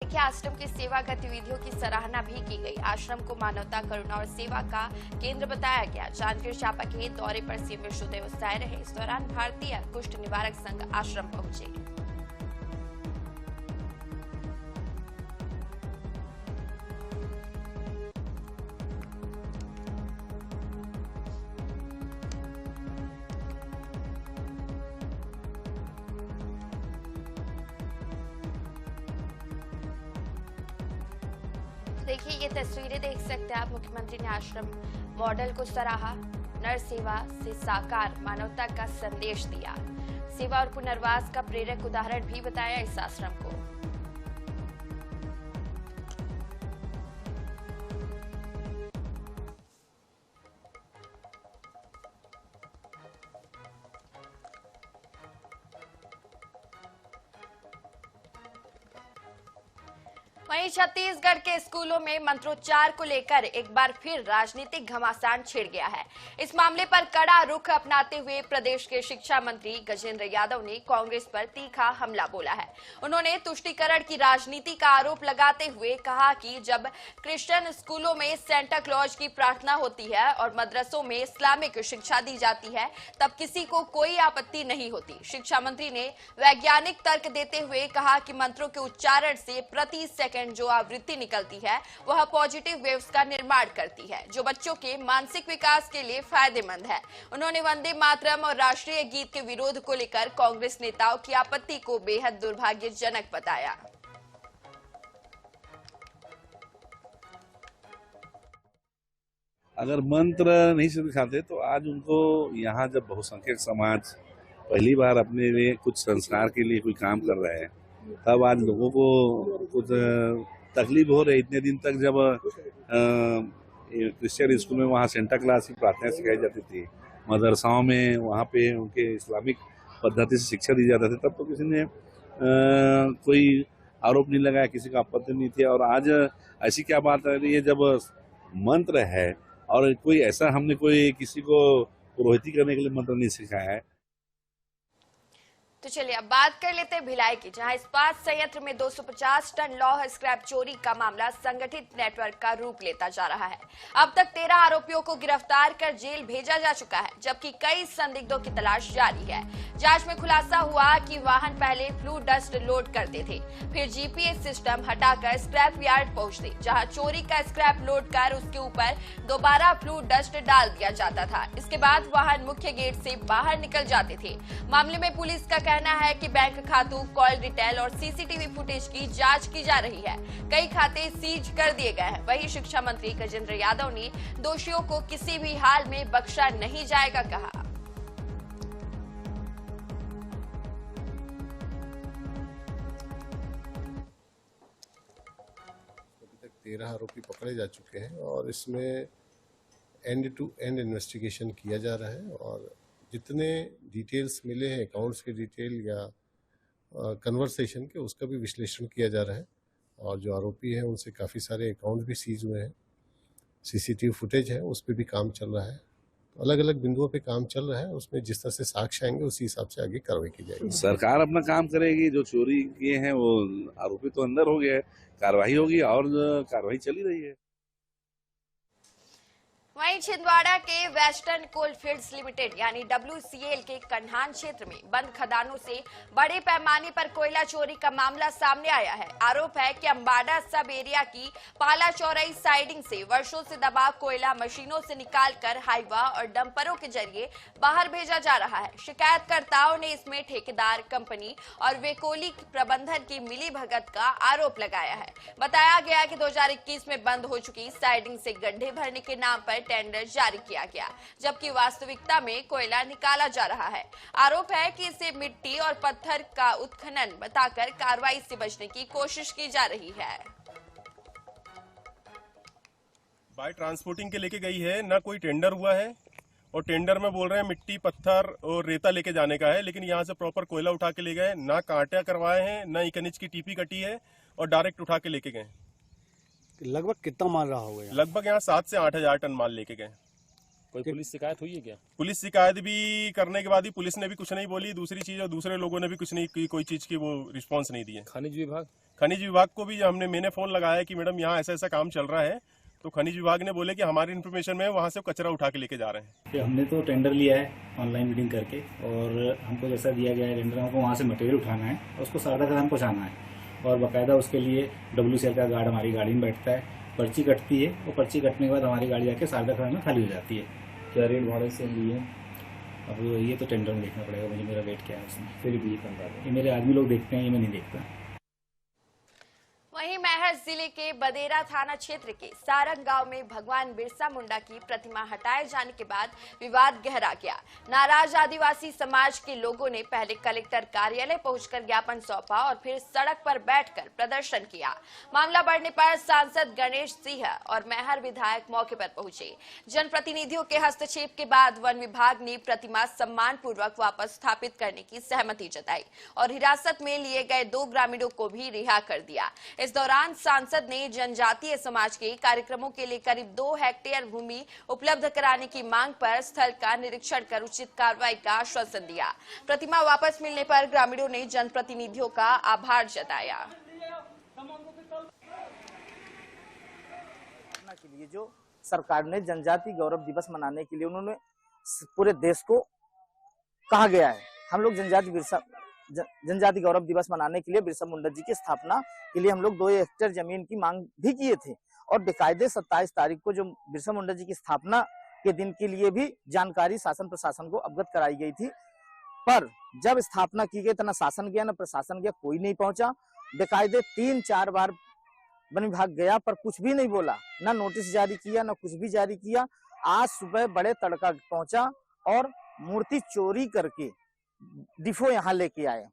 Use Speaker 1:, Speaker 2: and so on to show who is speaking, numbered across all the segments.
Speaker 1: देखिए, आश्रम की सेवा गतिविधियों की सराहना भी की गई। आश्रम को मानवता, करुणा और सेवा का केंद्र बताया गया। जांजगीर चांपा के दौरे पर सीएम विष्णुदेव साय रहे। इस दौरान भारतीय कुष्ठ निवारक संघ आश्रम पहुंचे। देखिए, ये तस्वीरें देख सकते हैं आप। मुख्यमंत्री ने आश्रम मॉडल को सराहा। नर सेवा से साकार मानवता का संदेश दिया। सेवा और पुनर्वास का प्रेरक उदाहरण भी बताया इस आश्रम को। वहीं छत्तीसगढ़ के स्कूलों में मंत्रोच्चार को लेकर एक बार फिर राजनीतिक घमासान छिड़ गया है। इस मामले पर कड़ा रुख अपनाते हुए प्रदेश के शिक्षा मंत्री गजेंद्र यादव ने कांग्रेस पर तीखा हमला बोला है। उन्होंने तुष्टीकरण की राजनीति का आरोप लगाते हुए कहा कि जब क्रिश्चियन स्कूलों में सेंटा क्लॉज की प्रार्थना होती है और मदरसों में इस्लामिक शिक्षा दी जाती है, तब किसी को कोई आपत्ति नहीं होती। शिक्षा मंत्री ने वैज्ञानिक तर्क देते हुए कहा कि मंत्रों के उच्चारण से प्रति सेकंड जो आवृत्ति निकलती है वह पॉजिटिव वेव्स का निर्माण करती है, जो बच्चों के मानसिक विकास के लिए फायदेमंद है। उन्होंने वंदे मातरम और राष्ट्रीय गीत के विरोध को लेकर कांग्रेस नेताओं की आपत्ति को बेहद दुर्भाग्यजनक बताया।
Speaker 2: अगर मंत्र नहीं सिखाते तो आज उनको यहाँ जब बहुसंख्यक समाज पहली बार अपने लिए कुछ संस्कार के लिए कोई काम कर रहे हैं, तब आज लोगों को कुछ तकलीफ हो रही। इतने दिन तक जब क्रिश्चियन स्कूल में वहाँ सेंटा क्लास की प्रार्थना सिखाई जाती थी, मदरसाओं में वहाँ पे उनके इस्लामिक पद्धति से शिक्षा दी जाती थी, तब तो किसी ने कोई आरोप नहीं लगाया, किसी का आपत्ति नहीं थी। और आज ऐसी क्या बात आ रही है जब मंत्र है और कोई ऐसा हमने कोई किसी को पुरोहिती करने के लिए मंत्र नहीं सिखाया है।
Speaker 1: तो चलिए अब बात कर लेते हैं भिलाई की, जहां इस्पात संयंत्र में 250 टन लौह स्क्रैप चोरी का मामला संगठित नेटवर्क का रूप लेता जा रहा है। अब तक 13 आरोपियों को गिरफ्तार कर जेल भेजा जा चुका है, जबकि कई संदिग्धों की तलाश जारी है। जांच में खुलासा हुआ कि वाहन पहले फ्लू डस्ट लोड करते थे, फिर जीपीएस सिस्टम हटाकर स्क्रैप यार्ड पहुंचते, जहां चोरी का स्क्रैप लोड कर उसके ऊपर दोबारा फ्लू डस्ट डाल दिया जाता था। इसके बाद वाहन मुख्य गेट से बाहर निकल जाते थे। मामले में पुलिस का कहना है कि बैंक खातों, कॉल डिटेल और सीसीटीवी फुटेज की जांच की जा रही है। कई खाते सीज कर दिए गए हैं। वहीं शिक्षा मंत्री गजेंद्र यादव ने दोषियों को किसी भी हाल में बख्शा नहीं जाएगा कहा।
Speaker 3: 13 आरोपी पकड़े जा चुके हैं और इसमें एंड टू एंड इन्वेस्टिगेशन किया जा रहा है और जितने डिटेल्स मिले हैं अकाउंट्स के डिटेल या कन्वर्सेशन के, उसका भी विश्लेषण किया जा रहा है। और जो आरोपी हैं उनसे काफ़ी सारे अकाउंट भी सीज हुए हैं, सीसीटीवी फुटेज है उस पर भी काम चल रहा है। तो अलग अलग बिंदुओं पे काम चल रहा है, उसमें जिस तरह से साक्ष्य आएंगे उसी हिसाब से आगे कार्रवाई की जाएगी।
Speaker 2: सरकार अपना काम करेगी, जो चोरी किए हैं वो आरोपी तो अंदर हो गए, कार्रवाई होगी और कार्रवाई चली रही है।
Speaker 1: वहीं छिंदवाड़ा के वेस्टर्न कोलफील्ड्स लिमिटेड यानी WCL के कन्हान क्षेत्र में बंद खदानों से बड़े पैमाने पर कोयला चोरी का मामला सामने आया है। आरोप है कि अंबाडा सब एरिया की पाला चौराई साइडिंग से वर्षों से दबा कोयला मशीनों से निकालकर हाईवा और डंपरों के जरिए बाहर भेजा जा रहा है। शिकायतकर्ताओं ने इसमें ठेकेदार कंपनी और वेकोली प्रबंधन की मिलीभगत का आरोप लगाया है। बताया गया कि 2021 में बंद हो चुकी साइडिंग से गड्ढे भरने के नाम पर टेंडर जारी किया गया, जबकि वास्तविकता में कोयला निकाला जा रहा है। आरोप है कि इसे मिट्टी और पत्थर का उत्खनन बताकर कार्रवाई से बचने की कोशिश की जा रही है।
Speaker 4: बाय ट्रांसपोर्टिंग के लेके गई है, ना कोई टेंडर हुआ है और टेंडर में बोल रहे हैं मिट्टी, पत्थर और रेता लेके जाने का है, लेकिन यहाँ से प्रॉपर कोयला उठा के ले गए, ना कांटा करवाए हैं, ना एक इंच की टीपी कटी है और डायरेक्ट उठा के लेके गए।
Speaker 5: लगभग कितना माल रहा होगा?
Speaker 4: लगभग यहाँ 7 से 8 हजार टन माल लेके गए।
Speaker 6: कोई पुलिस शिकायत हुई है क्या?
Speaker 4: पुलिस शिकायत भी करने के बाद ही पुलिस ने भी कुछ नहीं बोली, दूसरी चीज और दूसरे लोगों ने भी कुछ नहीं की, कोई चीज की वो रिस्पांस नहीं दिए। खनिज विभाग को भी मैंने फोन लगाया कि मैडम यहाँ ऐसा ऐसा काम चल रहा है, तो खनिज विभाग ने बोले कि हमारी इन्फॉर्मेशन में वहाँ से कचरा उठा के लेके जा रहे हैं।
Speaker 6: कि हमने तो टेंडर लिया है ऑनलाइन बिडिंग करके, और हमको जैसा दिया गया है टेंडर, हमको वहाँ से मटेरियल उठाना है और उसको सारदा खदान पहुँचाना है, और बाकायदा उसके लिए WCL का गार्ड हमारी गाड़ी में बैठता है, पर्ची कटती है, और पर्ची कटने के बाद हमारी गाड़ी जाके सारदा खदान में खाली हो जाती है।
Speaker 7: क्या रेट भाड़े से लिए?
Speaker 6: अब ये तो टेंडर में देखना पड़ेगा मुझे, मेरा रेट क्या है उसमें। फिर भी ये मेरे आदमी लोग देखते हैं, ये मैं नहीं देखता।
Speaker 1: वहीं मैहर जिले के बदेरा थाना क्षेत्र के सारंग गांव में भगवान बिरसा मुंडा की प्रतिमा हटाए जाने के बाद विवाद गहरा गया। नाराज आदिवासी समाज के लोगों ने पहले कलेक्टर कार्यालय पहुंचकर ज्ञापन सौंपा और फिर सड़क पर बैठकर प्रदर्शन किया। मामला बढ़ने पर सांसद गणेश सिंह और मैहर विधायक मौके पर पहुंचे। जनप्रतिनिधियों के हस्तक्षेप के बाद वन विभाग ने प्रतिमा सम्मानपूर्वक वापस स्थापित करने की सहमति जताई और हिरासत में लिए गए 2 ग्रामीणों को भी रिहा कर दिया। इस दौरान सांसद ने जनजातीय समाज के कार्यक्रमों के लिए करीब 2 हेक्टेयर भूमि उपलब्ध कराने की मांग पर स्थल का निरीक्षण कर उचित कार्रवाई का आश्वासन दिया। प्रतिमा वापस मिलने पर ग्रामीणों ने जनप्रतिनिधियों का आभार जताया।
Speaker 8: के लिए जो सरकार ने जनजाति गौरव दिवस मनाने के लिए उन्होंने पूरे देश को कहा गया है, हम लोग जनजाति गौरव दिवस मनाने के लिए बिरसा मुंडा जी की स्थापना के लिए हम लोग 2 हेक्टेयर जमीन की मांग भी किए थे, और बेकायदे 27 तारीख को जो बिरसा मुंडा जी की स्थापना के दिन के लिए भी जानकारी शासन प्रशासन को अवगत कराई गई थी। पर जब स्थापना की गई तो न शासन गया न प्रशासन गया, कोई नहीं पहुंचा। बेकायदे 3-4 बार वन विभाग गया पर कुछ भी नहीं बोला, न नोटिस जारी किया न कुछ भी जारी किया। आज सुबह बड़े तड़का पहुंचा और मूर्ति चोरी करके डिफो यहाँ लेके आए।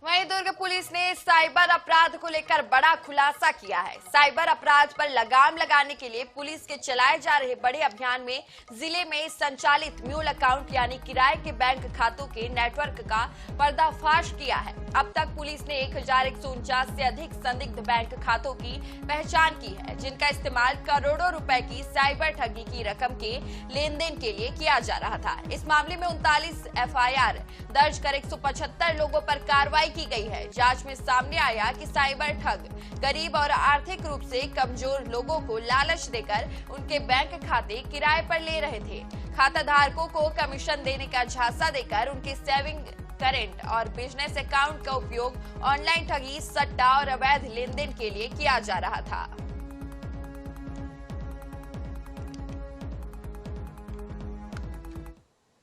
Speaker 1: वहीं दुर्ग पुलिस ने साइबर अपराध को लेकर बड़ा खुलासा किया है। साइबर अपराध पर लगाम लगाने के लिए पुलिस के चलाए जा रहे बड़े अभियान में जिले में संचालित म्यूल अकाउंट यानी किराए के बैंक खातों के नेटवर्क का पर्दाफाश किया है। अब तक पुलिस ने 1149 से अधिक संदिग्ध बैंक खातों की पहचान की है, जिनका इस्तेमाल करोड़ों रुपए की साइबर ठगी की रकम के लेन देन के लिए किया जा रहा था। इस मामले में 39 FIR दर्ज कर 175 लोगों पर कार्रवाई की गई है। जांच में सामने आया कि साइबर ठग गरीब और आर्थिक रूप से कमजोर लोगों को लालच देकर उनके बैंक खाते किराए पर ले रहे थे। खाता धारकों को कमीशन देने का झांसा देकर उनके सेविंग, करंट और बिजनेस अकाउंट का उपयोग ऑनलाइन ठगी, सट्टा और अवैध लेन देन के लिए किया जा रहा था।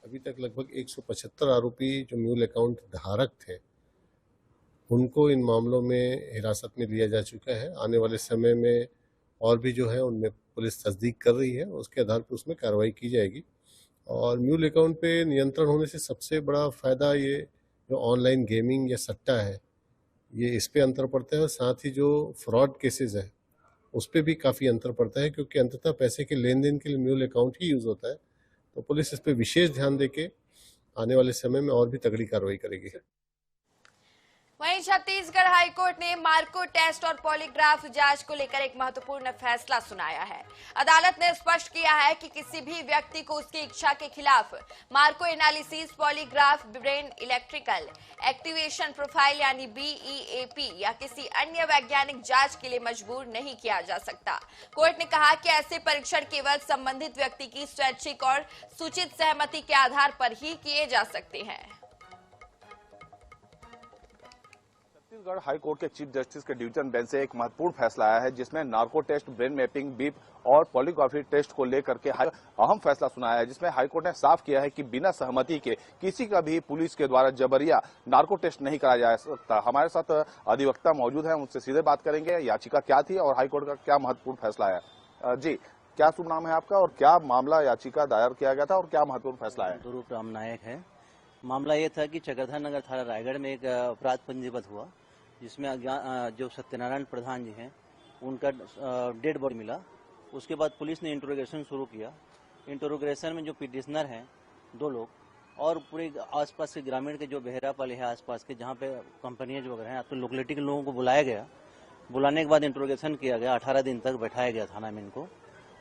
Speaker 3: अभी तक लगभग 175 आरोपी जो म्यूल अकाउंट धारक थे उनको इन मामलों में हिरासत में लिया जा चुका है। आने वाले समय में और भी जो है उनमें पुलिस तस्दीक कर रही है, उसके आधार पर उसमें कार्रवाई की जाएगी। और म्यूल अकाउंट पे नियंत्रण होने से सबसे बड़ा फायदा ये जो ऑनलाइन गेमिंग या सट्टा है ये इस पे अंतर पड़ता है, और साथ ही जो फ्रॉड केसेस है उस पर भी काफ़ी अंतर पड़ता है, क्योंकि अंततः पैसे के लेन देन के लिए म्यूल अकाउंट ही यूज़ होता है। तो पुलिस इस पर विशेष ध्यान देके आने वाले समय में और भी तगड़ी कार्रवाई करेगी।
Speaker 1: वहीं छत्तीसगढ़ हाईकोर्ट ने मार्को टेस्ट और पॉलीग्राफ जांच को लेकर एक महत्वपूर्ण फैसला सुनाया है। अदालत ने स्पष्ट किया है कि किसी भी व्यक्ति को उसकी इच्छा के खिलाफ Marco analysis, polygraph, brain electrical activation profile यानी BEAP या किसी अन्य वैज्ञानिक जांच के लिए मजबूर नहीं किया जा सकता। कोर्ट ने कहा कि ऐसे परीक्षण केवल संबंधित व्यक्ति की स्वैच्छिक और सूचित सहमति के आधार पर ही किए जा सकते हैं।
Speaker 9: छत्तीसगढ़ हाई कोर्ट के चीफ जस्टिस के डिवीजन बेंच से एक महत्वपूर्ण फैसला आया है, जिसमें narco test, brain mapping, BEAP और पॉलीग्राफी टेस्ट को लेकर के अहम फैसला सुनाया है, जिसमें हाईकोर्ट ने साफ किया है कि बिना सहमति के किसी का भी पुलिस के द्वारा जबरिया नार्को टेस्ट नहीं कराया जा सकता। हमारे साथ अधिवक्ता मौजूद हैं, उनसे सीधे बात करेंगे। याचिका क्या थी और हाईकोर्ट का क्या महत्वपूर्ण फैसला है? जी, क्या शुभ नाम है आपका और क्या मामला याचिका दायर किया गया था और क्या महत्वपूर्ण फैसला है?
Speaker 10: स्वरूप राम नायक है। मामला ये था कि चक्रधर नगर थाना रायगढ़ में एक अपराध पंजीबद्ध हुआ, जिसमें जो सत्यनारायण प्रधान जी हैं उनका डेड बॉडी मिला। उसके बाद पुलिस ने इंटरोगेशन शुरू किया। इंटरोगेशन में जो पिटिशनर हैं 2 लोग और पूरे आसपास के ग्रामीण के जो बेहरापाले है आसपास के, जहाँ पे कंपनियां जो वगैरह हैं, तो लोकेलिटी के लोगों को बुलाया गया। बुलाने के बाद इंटरोगेशन किया गया, 18 दिन तक बैठाया गया थाना में इनको।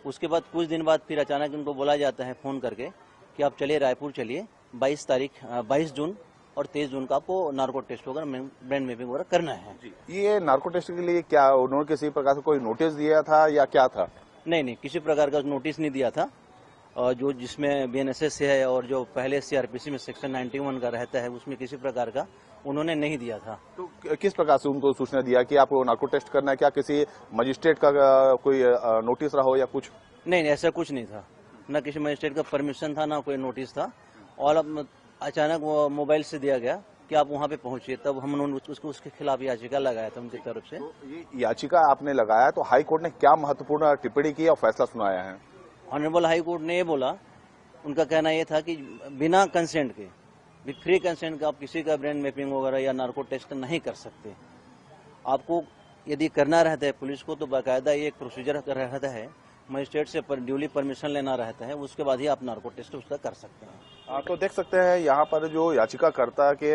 Speaker 10: उसके बाद कुछ दिन बाद फिर अचानक इनको बोला जाता है फ़ोन करके कि आप चलिए रायपुर चलिए, 22 जून और 23 जून का आपको नार्को टेस्ट वगैरह ब्रेन मैपिंग वगैरह करना है।
Speaker 9: ये नार्को टेस्ट के लिए क्या उन्होंने किसी प्रकार से कोई नोटिस दिया था या क्या था?
Speaker 10: नहीं, किसी प्रकार का नोटिस नहीं दिया था। जो जिसमें बीएनएसएस है और जो पहले सीआरपीसी में सेक्शन 91 का रहता है उसमें किसी प्रकार का उन्होंने नहीं दिया था।
Speaker 9: तो किस प्रकार से उनको सूचना दिया कि आपको नार्को टेस्ट करना है? क्या किसी मजिस्ट्रेट का कोई नोटिस रहा हो या कुछ?
Speaker 10: नहीं, ऐसा कुछ नहीं था, न किसी मजिस्ट्रेट का परमिशन था, ना कोई नोटिस था। और अब अचानक वो मोबाइल से दिया गया कि आप वहां पे पहुंचिए, तब हम उसके खिलाफ याचिका लगाया था उनकी तरफ से।
Speaker 9: तो ये याचिका आपने लगाया तो हाई कोर्ट ने क्या महत्वपूर्ण टिप्पणी की और फैसला सुनाया है?
Speaker 10: ऑनरेबल हाई कोर्ट ने ये बोला, उनका कहना ये था कि बिना कंसेंट के, फ्री कंसेंट का आप किसी का ब्रेन मैपिंग वगैरह या नार्को टेस्ट नहीं कर सकते। आपको यदि करना रहता है पुलिस को तो बाकायदा ये एक प्रोसीजर रहता है, मजिस्ट्रेट से ड्यूली परमिशन लेना रहता है, उसके बाद ही आप नार्को टेस्ट उसका कर सकते हैं।
Speaker 9: तो देख सकते हैं यहाँ पर जो याचिकाकर्ता के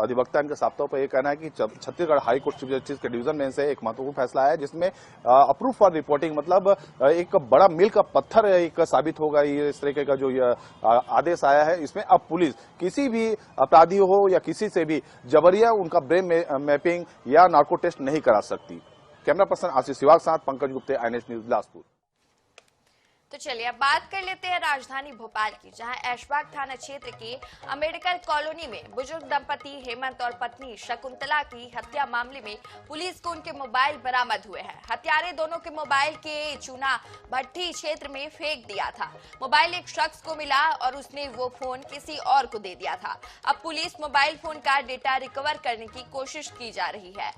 Speaker 9: अधिवक्ता इनके साफ्तों पर यह कहना है कि Chhattisgarh high court chief justice के डिवीजन में से एक महत्वपूर्ण फैसला है जिसमें अप्रूव फॉर रिपोर्टिंग, मतलब एक बड़ा मील का पत्थर एक साबित होगा। ये इस तरीके का जो आदेश आया है, इसमें अब पुलिस किसी भी अपराधी हो या किसी से भी जबरिया उनका ब्रेन मैपिंग या नार्को टेस्ट नहीं करा सकती। कैमरा पर्सन आशीष सिवाग साथ पंकज गुप्ते, आईएनएच न्यूज, बिलासपुर।
Speaker 1: तो चलिए अब बात कर लेते हैं राजधानी भोपाल की, जहां ऐशबाग थाना क्षेत्र के अम्बेडकर कॉलोनी में बुजुर्ग दंपति हेमंत और पत्नी शकुंतला की हत्या मामले में पुलिस को उनके मोबाइल बरामद हुए हैं। हत्यारे दोनों के मोबाइल के चूना भट्टी क्षेत्र में फेंक दिया था। मोबाइल एक शख्स को मिला और उसने वो फोन किसी और को दे दिया था। अब पुलिस मोबाइल फोन का डेटा रिकवर करने की कोशिश की जा रही है।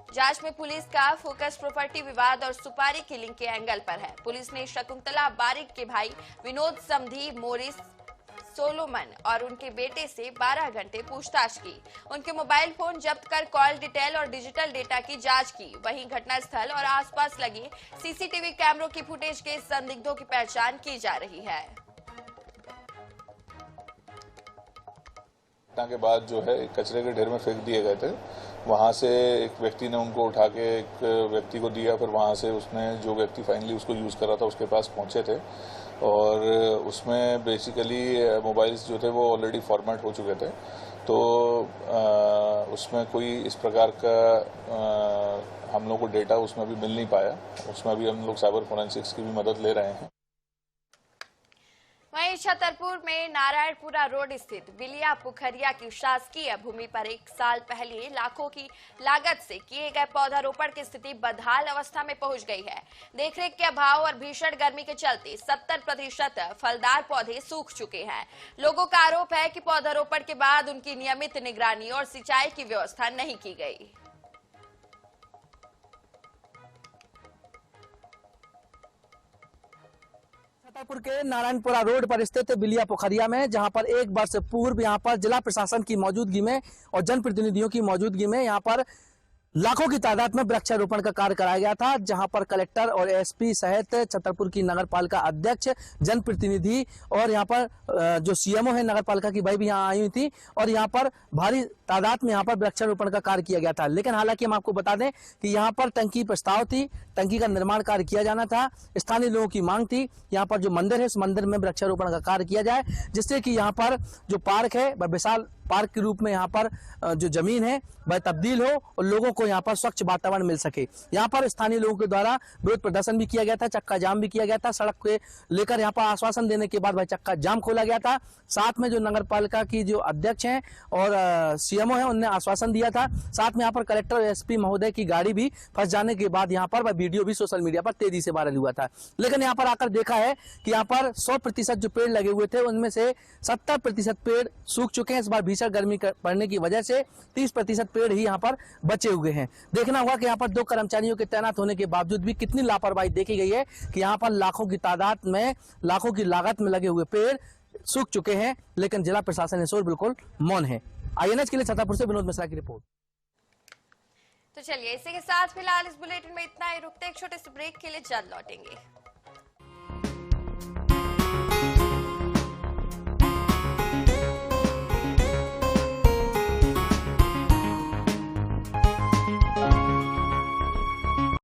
Speaker 1: जांच में पुलिस का फोकस प्रॉपर्टी विवाद और सुपारी किलिंग के एंगल पर है। पुलिस ने शकुंतला बारिक के भाई विनोद समधी मोरिस सोलोमन और उनके बेटे से 12 घंटे पूछताछ की। उनके मोबाइल फोन जब्त कर कॉल डिटेल और डिजिटल डेटा की जांच की। वहीं घटनास्थल और आसपास लगे सीसीटीवी कैमरों की फुटेज के संदिग्धों की पहचान की जा रही है।
Speaker 11: के बाद जो है कचरे के ढेर में फेंक दिए गए थे। वहां से एक व्यक्ति ने उनको उठा के एक व्यक्ति को दिया, फिर वहां से उसने जो व्यक्ति फाइनली उसको यूज कर रहा था उसके पास पहुंचे थे और उसमें बेसिकली मोबाइल्स जो थे वो ऑलरेडी फॉर्मेट हो चुके थे। तो उसमें कोई इस प्रकार का हम लोग को डेटा उसमें भी मिल नहीं पाया। उसमें भी हम लोग साइबर फोरेंसिक्स की भी मदद ले रहे हैं।
Speaker 1: वहीं छतरपुर में नारायणपुरा रोड स्थित बिलिया पुखरिया की शासकीय भूमि पर 1 साल पहले लाखों की लागत से किए गए पौधारोपण की स्थिति बदहाल अवस्था में पहुंच गई है। देखरेख के अभाव और भीषण गर्मी के चलते 70% फलदार पौधे सूख चुके हैं। लोगों का आरोप है कि पौधारोपण के बाद उनकी नियमित निगरानी और सिंचाई की व्यवस्था नहीं की गई।
Speaker 8: छतरपुर के नारायणपुरा रोड पर स्थित बिलिया पोखरिया में, जहां पर 1 वर्ष पूर्व यहां पर जिला प्रशासन की मौजूदगी में और जनप्रतिनिधियों की मौजूदगी में यहां पर लाखों की तादाद में वृक्षारोपण का कार्य कराया गया था, जहां पर कलेक्टर और एसपी सहित छतरपुर की नगरपालिका अध्यक्ष, जनप्रतिनिधि और यहां पर जो सीएमओ है नगरपालिका की, वह भी यहां आई हुई थी और यहां पर भारी तादाद में यहां पर वृक्षारोपण का कार्य किया गया था। लेकिन हालांकि हम आपको बता दें कि यहां पर टंकी प्रस्ताव थी, टंकी का निर्माण कार्य किया जाना था। स्थानीय लोगों की मांग थी यहाँ पर जो मंदिर है उस मंदिर में वृक्षारोपण का कार्य किया जाए, जिससे कि यहाँ पर जो पार्क है वह विशाल पार्क के रूप में यहाँ पर जो जमीन है वह तब्दील हो और लोगों को यहाँ पर स्वच्छ वातावरण मिल सके। यहाँ पर स्थानीय लोगों के द्वारा विरोध प्रदर्शन भी किया गया था, चक्का जाम भी किया गया था। सड़क के लेकर यहाँ पर आश्वासन देने के बाद वह चक्का जाम खोला गया था। साथ में जो नगरपालिका की जो अध्यक्ष हैं और सीएमओ है उनने आश्वासन दिया था। साथ में यहाँ पर कलेक्टर और एसपी महोदय की गाड़ी भी फंस जाने के बाद यहाँ पर वह वीडियो भी सोशल मीडिया पर तेजी से वायरल हुआ था। लेकिन यहाँ पर आकर देखा है कि यहाँ पर 100% जो पेड़ लगे हुए थे उनमें से 70% पेड़ सूख चुके हैं। इस बार भीषण गर्मी पड़ने की वजह से 30% पेड़ ही यहाँ पर बचे हुए हैं। देखना होगा कि यहाँ पर 2 कर्मचारियों के तैनात होने के बावजूद भी कितनी लापरवाही देखी गई है कि यहाँ पर लाखों की तादाद में, लाखों की लागत में लगे हुए पेड़ सूख चुके हैं, लेकिन जिला प्रशासन इस ओर बिल्कुल मौन है। आईएनएच के लिए छतरपुर से विनोद मिश्रा की रिपोर्ट।
Speaker 1: तो चलिए इसी के साथ फिलहाल इस बुलेटिन में इतना ही। रुकते एक छोटे से ब्रेक के लिए जल्द लौटेंगे।